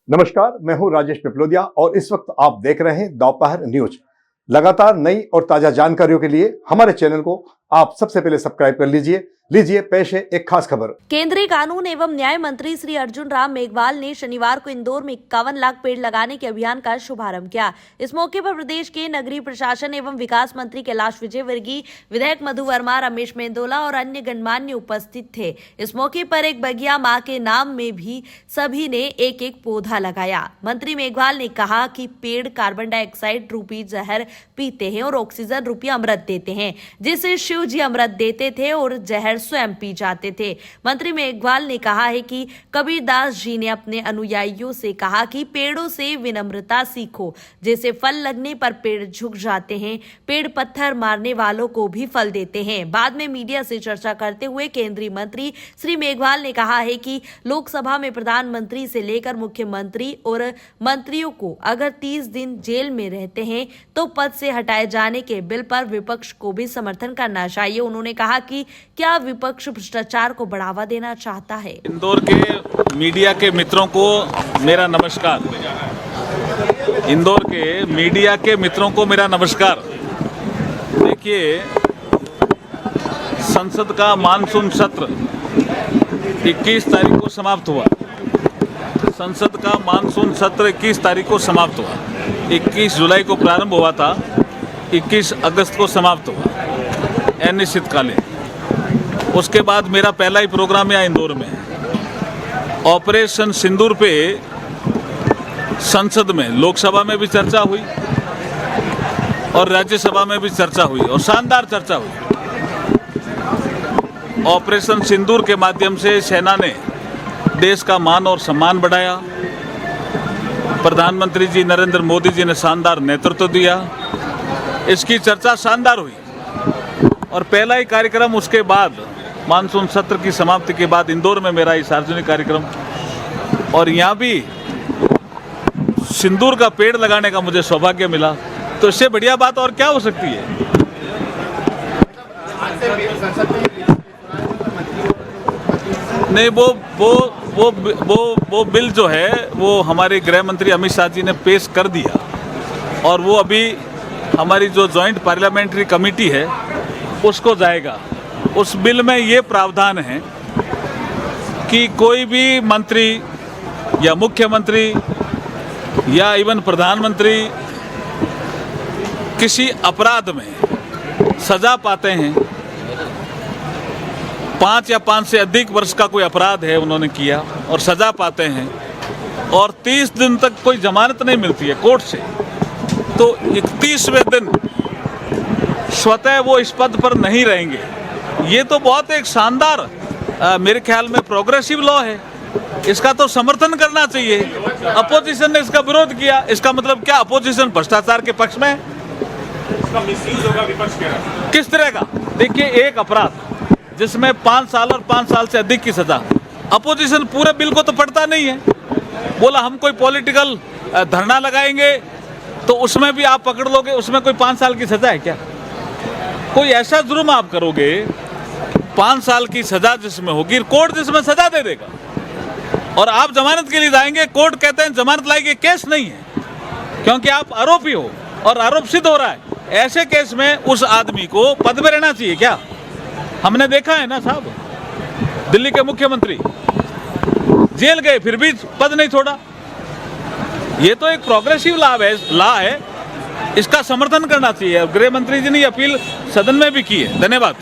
नमस्कार, मैं हूं राजेश पिपलोदिया और इस वक्त आप देख रहे हैं दोपहर न्यूज। लगातार नई और ताजा जानकारियों के लिए हमारे चैनल को आप सबसे पहले सब्सक्राइब कर लीजिए। पेश है एक खास खबर। केंद्रीय कानून एवं न्याय मंत्री श्री अर्जुन राम मेघवाल ने शनिवार को इंदौर में 51 लाख पेड़ लगाने के अभियान का शुभारंभ किया। इस मौके पर प्रदेश के नगरीय प्रशासन एवं विकास मंत्री कैलाश विजयवर्गीय, विधायक मधु वर्मा, रमेश मेंदोला और अन्य गणमान्य उपस्थित थे। इस मौके पर एक बगिया मां के नाम में भी सभी ने एक एक पौधा लगाया। मंत्री मेघवाल ने कहा कि पेड़ कार्बन डाइऑक्साइड रूपी जहर पीते हैं और ऑक्सीजन रूपी अमृत देते हैं, जिसे शिव जी अमृत देते थे और जहर स्वयं पी जाते थे। मंत्री मेघवाल ने कहा है कि कबीरदास जी ने अपने अनुयायियों से कहा कि पेड़ों से विनम्रता सीखो, जैसे फल लगने पर पेड़ झुक जाते हैं, पेड़ पत्थर मारने वालों को भी फल देते हैं। बाद में मीडिया से चर्चा करते हुए केंद्रीय मंत्री श्री मेघवाल ने कहा है कि लोकसभा में प्रधानमंत्री से लेकर मुख्यमंत्री और मंत्रियों को अगर 30 दिन जेल में रहते हैं तो पद से हटाए जाने के बिल पर विपक्ष को भी समर्थन करना चाहिए। उन्होंने कहा कि क्या विपक्ष भ्रष्टाचार को बढ़ावा देना चाहता है। इंदौर के मीडिया के मित्रों को मेरा नमस्कार। इंदौर के मीडिया के मित्रों को मेरा नमस्कार। देखिए, संसद का मानसून सत्र 21 तारीख को समाप्त हुआ। संसद का मानसून सत्र 21 तारीख को समाप्त हुआ। 21 जुलाई को प्रारंभ हुआ था, 21 अगस्त को समाप्त हुआ अनिश्चितकालीन। उसके बाद मेरा पहला ही प्रोग्राम यहाँ इंदौर में। ऑपरेशन सिंदूर पे संसद में, लोकसभा में भी चर्चा हुई और राज्यसभा में भी चर्चा हुई और शानदार चर्चा हुई। ऑपरेशन सिंदूर के माध्यम से सेना ने देश का मान और सम्मान बढ़ाया। प्रधानमंत्री जी नरेंद्र मोदी जी ने शानदार नेतृत्व दिया। इसकी चर्चा शानदार हुई और पहला ही कार्यक्रम उसके बाद मानसून सत्र की समाप्ति के बाद इंदौर में मेरा ये सार्वजनिक कार्यक्रम, और यहाँ भी सिंदूर का पेड़ लगाने का मुझे सौभाग्य मिला। तो इससे बढ़िया बात और क्या हो सकती है। नहीं, वो बिल जो है वो हमारे गृह मंत्री अमित शाह जी ने पेश कर दिया और वो अभी हमारी जो जॉइंट पार्लियामेंट्री कमेटी है उसको जाएगा। उस बिल में ये प्रावधान है कि कोई भी मंत्री या मुख्यमंत्री या इवन प्रधानमंत्री किसी अपराध में सजा पाते हैं, 5 या 5 से अधिक वर्ष का कोई अपराध है उन्होंने किया और सजा पाते हैं और 30 दिन तक कोई जमानत नहीं मिलती है कोर्ट से, तो 31वें दिन स्वतः वो इस पद पर नहीं रहेंगे। ये तो बहुत एक शानदार मेरे ख्याल में प्रोग्रेसिव लॉ है। इसका तो समर्थन करना चाहिए। अपोजिशन ने इसका विरोध किया, इसका मतलब क्या अपोजिशन भ्रष्टाचार के पक्ष में है? इसका मिसयूज होगा विपक्ष के रास्ते। किस तरह का? देखिए, एक अपराध जिसमें 5 साल और 5 साल से अधिक की सजा, अपोजिशन पूरे बिल को तो पढ़ता नहीं है। बोला हम कोई पॉलिटिकल धरना लगाएंगे तो उसमें भी आप पकड़ लोगे, उसमें कोई 5 साल की सजा है क्या? कोई ऐसा जुर्म आप करोगे 5 साल की सजा जिसमें होगी, कोर्ट जिसमें सजा दे देगा और आप जमानत के लिए जाएंगे, कोर्ट कहते हैं जमानत लाएंगे, केस नहीं है क्योंकि आप आरोपी हो और आरोप सिद्ध हो रहा है। ऐसे केस में उस आदमी को पद में रहना चाहिए क्या? हमने देखा है ना साहब, दिल्ली के मुख्यमंत्री जेल गए फिर भी पद नहीं छोड़ा। ये तो एक प्रोग्रेसिव लॉ है, इसका समर्थन करना चाहिए। गृह मंत्री जी ने अपील सदन में भी की है। धन्यवाद।